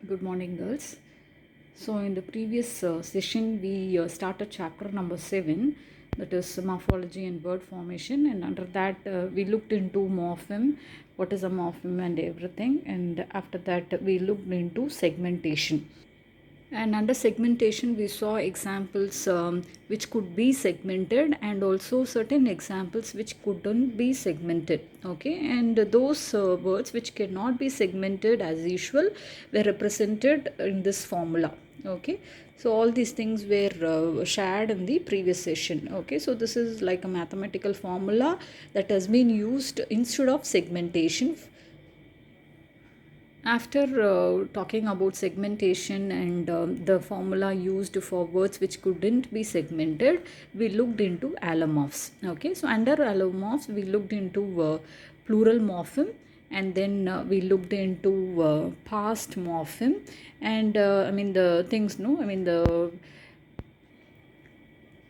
Good morning, girls. So, in the previous session, we started chapter number 7, that is morphology and word formation, and under that, we looked into morpheme, what is a morpheme, and everything. And after that, we looked into segmentation. And under segmentation, we saw examples which could be segmented, and also certain examples which couldn't be segmented. Okay, and those words which cannot be segmented as usual were represented in this formula. Okay, so all these things were shared in the previous session. Okay, so this is like a mathematical formula that has been used instead of segmentation. After talking about segmentation and the formula used for words which couldn't be segmented, we looked into allomorphs. Okay, so under allomorphs, we looked into plural morpheme, and then we looked into past morpheme, and the things, no, the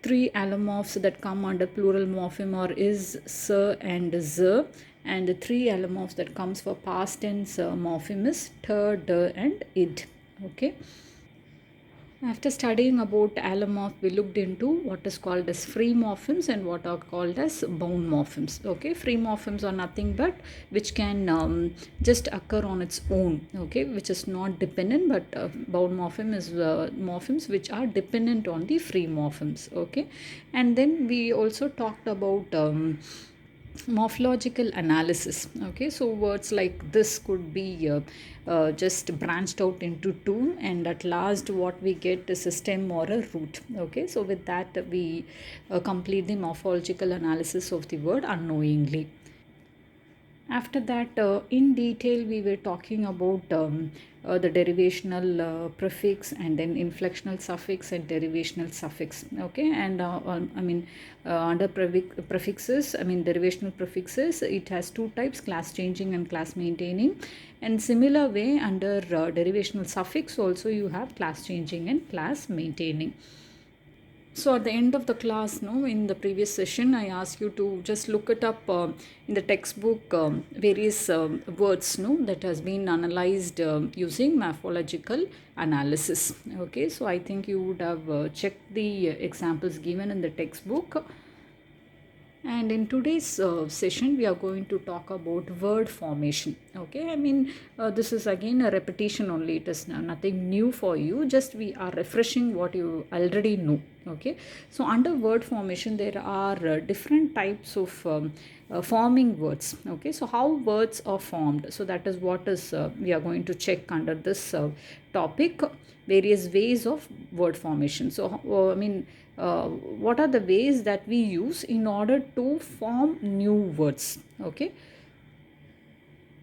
three allomorphs that come under plural morpheme are is, sir, and z, and the three allomorphs that comes for past tense morpheme is ter, der, and id. Okay. After studying about allomorph, we looked into what is called as free morphemes and what are called as bound morphemes. Okay, free morphemes are nothing but which can just occur on its own. Okay, which is not dependent, but bound morpheme is morphemes which are dependent on the free morphemes. Okay, and then we also talked about morphological analysis. Okay, so words like this could be just branched out into two, and at last what we get is a stem or a root. Okay, so with that we complete the morphological analysis of the word unknowingly. After that, in detail, we were talking about the derivational prefix, and then inflectional suffix and derivational suffix. Okay, and under prefixes, derivational prefixes, it has two types: class changing and class maintaining. And similar way, under derivational suffix, also you have class changing and class maintaining. So at the end of the class, no, in the previous session, I asked you to just look it up in the textbook, various words, no, that has been analyzed using morphological analysis. Okay, so I think you would have checked the examples given in the textbook. And in today's session, we are going to talk about word formation. Okay, this is again a repetition only. It is nothing new for you. Just we are refreshing what you already know. Okay, so under word formation, there are different types of forming words. Okay, so how words are formed. So that is what is we are going to check under this topic. Various ways of word formation. So what are the ways that we use in order to form new words. Okay,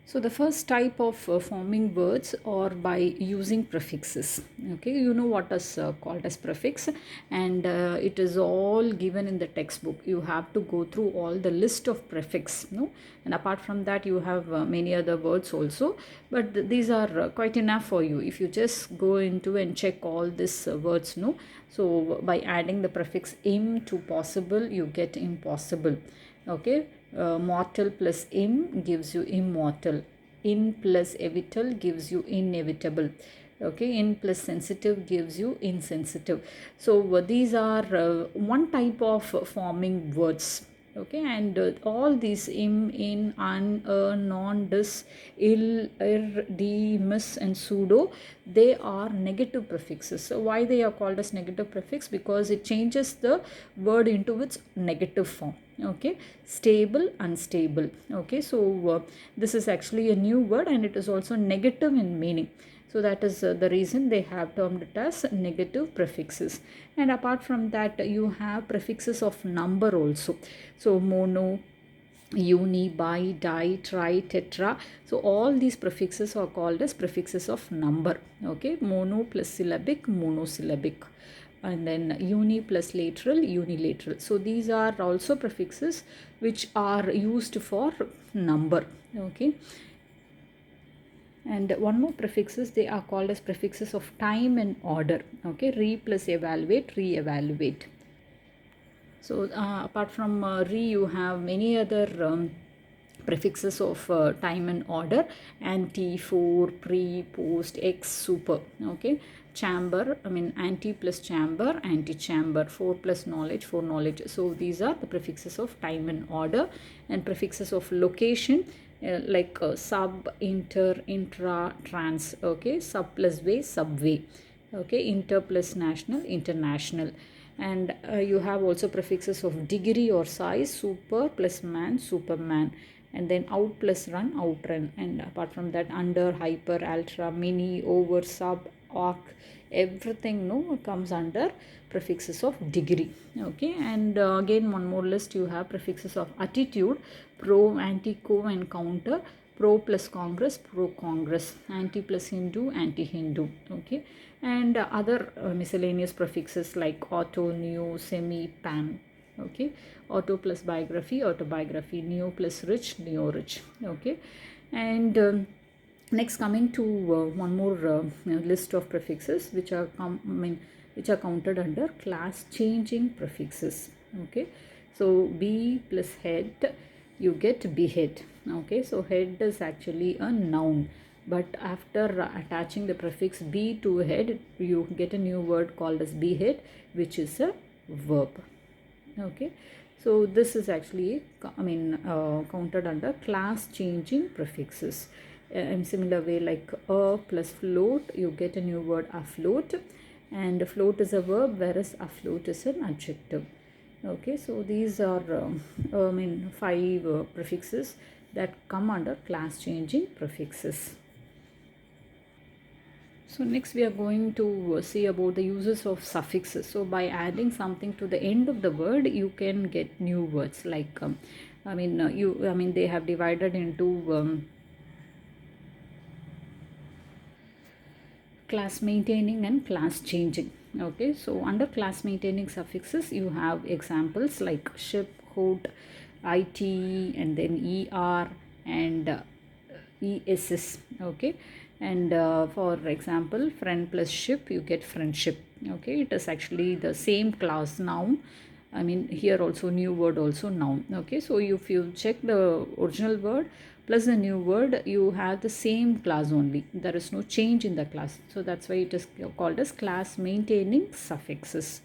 so the first type of forming words are by using prefixes. Okay, you know what is called as prefix, and it is all given in the textbook. You have to go through all the list of prefix, no, and apart from that you have many other words also, but these are quite enough for you if you just go into and check all these words, no. So by adding the prefix im to possible, you get impossible. Okay, mortal plus im gives you immortal. In plus evital gives you inevitable. Okay, in plus sensitive gives you insensitive. So these are one type of forming words. Okay, and all these im, in, un, non, dis, ill, ir, di, mis, and pseudo, they are negative prefixes. So why they are called as negative prefix? Because it changes the word into its negative form. Okay, stable, unstable. Okay, so this is actually a new word, and it is also negative in meaning. So that is the reason they have termed it as negative prefixes. And apart from that, you have prefixes of number also. So mono, uni, bi, di, tri, tetra. So all these prefixes are called as prefixes of number. Okay, mono plus syllabic, monosyllabic, and then uni plus lateral, unilateral. So these are also prefixes which are used for number. Okay, and one more prefixes, they are called as prefixes of time and order. Okay, re plus evaluate, re-evaluate. So apart from re, you have many other prefixes of time and order: anti, for, pre, post, ex, super. Okay, chamber, I mean anti plus chamber, anti-chamber, for plus knowledge, for knowledge. So these are the prefixes of time and order. And prefixes of location, like sub, inter, intra, trans. Okay, sub plus way, subway. Okay, inter plus national, international. And you have also prefixes of degree or size: super plus man, superman. And then out plus run, outrun. And apart from that, under, hyper, ultra, mini, over, sub, arc, everything no comes under prefixes of degree. Okay, and again one more list, you have prefixes of attitude: pro, anti, co, and counter. Pro plus congress, pro congress. Anti plus hindu, anti hindu. Okay, and other miscellaneous prefixes like auto, neo, semi, pan. Okay, auto plus biography, autobiography. Neo plus rich, neo rich. Okay, and next coming to one more list of prefixes which are which are counted under class changing prefixes. Okay, so b plus head, you get behead. Okay, so head is actually a noun, but after attaching the prefix b to head, you get a new word called as behead, which is a verb. Okay, so this is actually counted under class changing prefixes. In similar way, like a plus float, you get a new word afloat, and float is a verb, whereas afloat is an adjective. Okay, so these are 5 prefixes that come under class changing prefixes. So next we are going to see about the uses of suffixes. So by adding something to the end of the word, you can get new words. Like they have divided into class maintaining and class changing. Okay, so under class maintaining suffixes, you have examples like ship, hood, it, and then er, and ess. Okay, and for example, friend plus ship, you get friendship. Okay, it is actually the same class noun. Here also new word, also noun. Okay, so if you check the original word plus the new word, you have the same class only. There is no change in the class. So that's why it is called as class maintaining suffixes.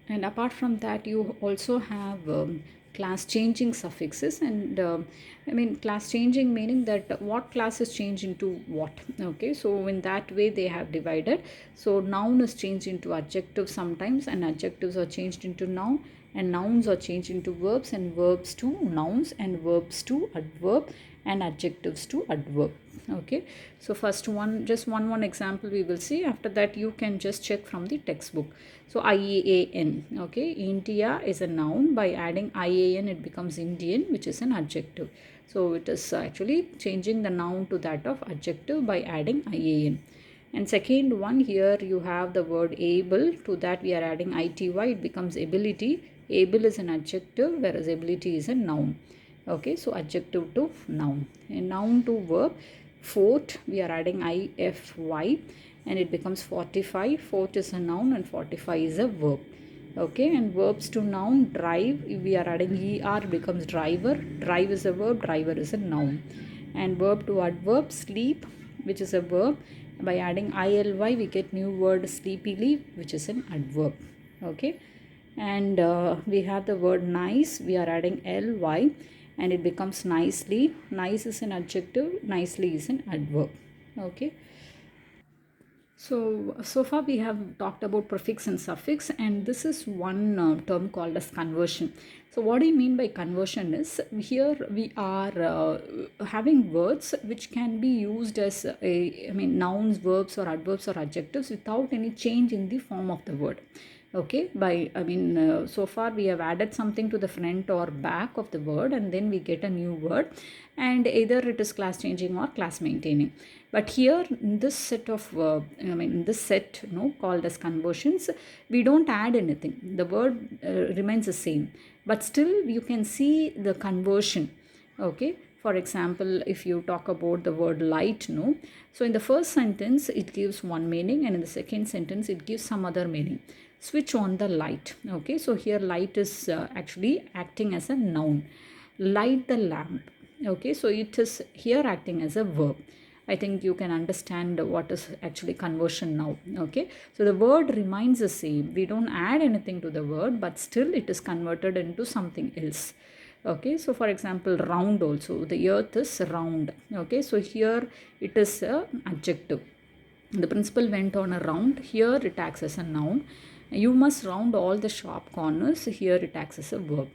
And apart from that, you also have class changing suffixes. And class changing meaning that what class is changed into what. Okay, so in that way they have divided. So noun is changed into adjective sometimes, and adjectives are changed into noun, and nouns are changed into verbs, and verbs to nouns, and verbs to adverb, and adjectives to adverb. Okay, so first just one example we will see. After that you can just check from the textbook. So IAN. Okay, India is a noun. By adding IAN, it becomes Indian, which is an adjective. So it is actually changing the noun to that of adjective by adding IAN. And second one, here you have the word able. To that we are adding ity, it becomes ability. Able is an adjective, whereas ability is a noun. Okay, so adjective to noun. And noun to verb, fort, we are adding ify, and it becomes fortify. Fort is a noun and fortify is a verb. Okay, and verbs to noun, drive, we are adding er, becomes driver. Drive is a verb, driver is a noun. And verb to adverb, sleep, which is a verb. By adding ILY, we get new word sleepily, which is an adverb. Okay, and we have the word nice. We are adding ly, and it becomes nicely. Nice is an adjective, nicely is an adverb. Okay, so far we have talked about prefix and suffix, and this is one term called as conversion. So what do you mean by conversion is, here we are having words which can be used as nouns, verbs, or adverbs, or adjectives without any change in the form of the word. Okay, so far we have added something to the front or back of the word, and then we get a new word, and either it is class changing or class maintaining. But here in this set of called as conversions, we don't add anything. The word remains the same, but still you can see the conversion. Okay, for example, if you talk about the word light, so in the first sentence it gives one meaning, and in the second sentence it gives some other meaning. Switch on the light. Okay, so here light is actually acting as a noun. Light the lamp. Okay, so it is here acting as a verb. I think you can understand what is actually conversion now. Okay, so the word remains the same. We don't add anything to the word, but still it is converted into something else. Okay, so for example, round also. The earth is round. Okay, so here it is a adjective. The principal went on a round. Here it acts as a noun. You must round all the sharp corners. Here it acts as a verb.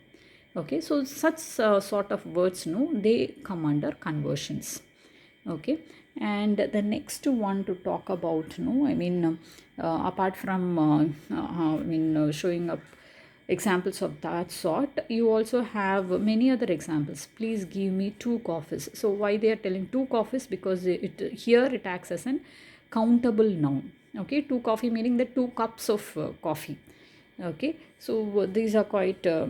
Okay, so such sort of words, no, they come under conversions. Okay, and the next one to talk about, no, I mean, apart from showing up examples of that sort, you also have many other examples. Please give me two coffees. So why they are telling two coffees? Because here it acts as an countable noun. Okay, two coffee meaning the two cups of coffee. Okay, so these are quite a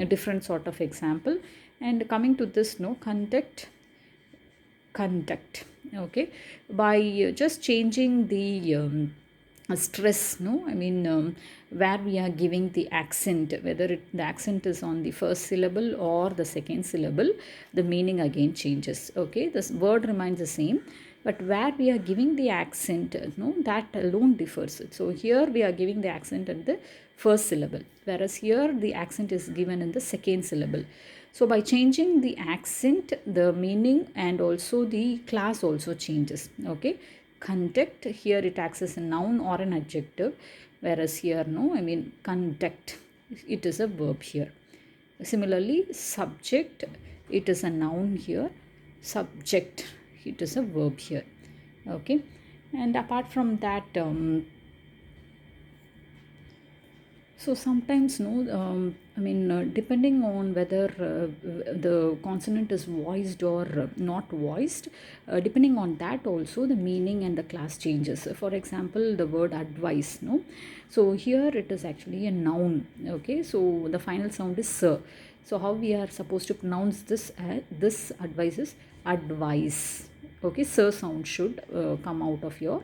different sort of example. And coming to this, no, conduct. Okay, by just changing the stress, no, I mean, where we are giving the accent, whether the accent is on the first syllable or the second syllable, the meaning again changes. Okay, this word remains the same, but where we are giving the accent, no, that alone differs. So here we are giving the accent in the first syllable, whereas here the accent is given in the second syllable. So by changing the accent, the meaning and also the class also changes. Okay, conduct, here it acts as a noun or an adjective, whereas here, no, I mean, conduct, it is a verb here. Similarly, subject, it is a noun here. Subject, it is a verb here. Okay, and apart from that, so sometimes, no, I mean, depending on whether the consonant is voiced or not voiced, depending on that also the meaning and the class changes. For example, the word advice, no, so here it is actually a noun. Okay, so the final sound is sir. So how we are supposed to pronounce this? This advice is advice. Okay, sir sound should come out of your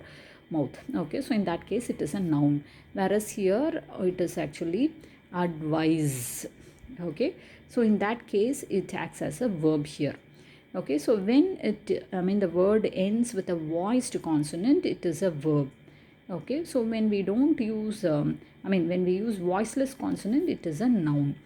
mouth. Okay, so in that case it is a noun, whereas here it is actually advise. Okay, so in that case it acts as a verb here. Okay, so when it, I mean, the word ends with a voiced consonant, it is a verb. Okay, so when we don't use when we use voiceless consonant, it is a noun.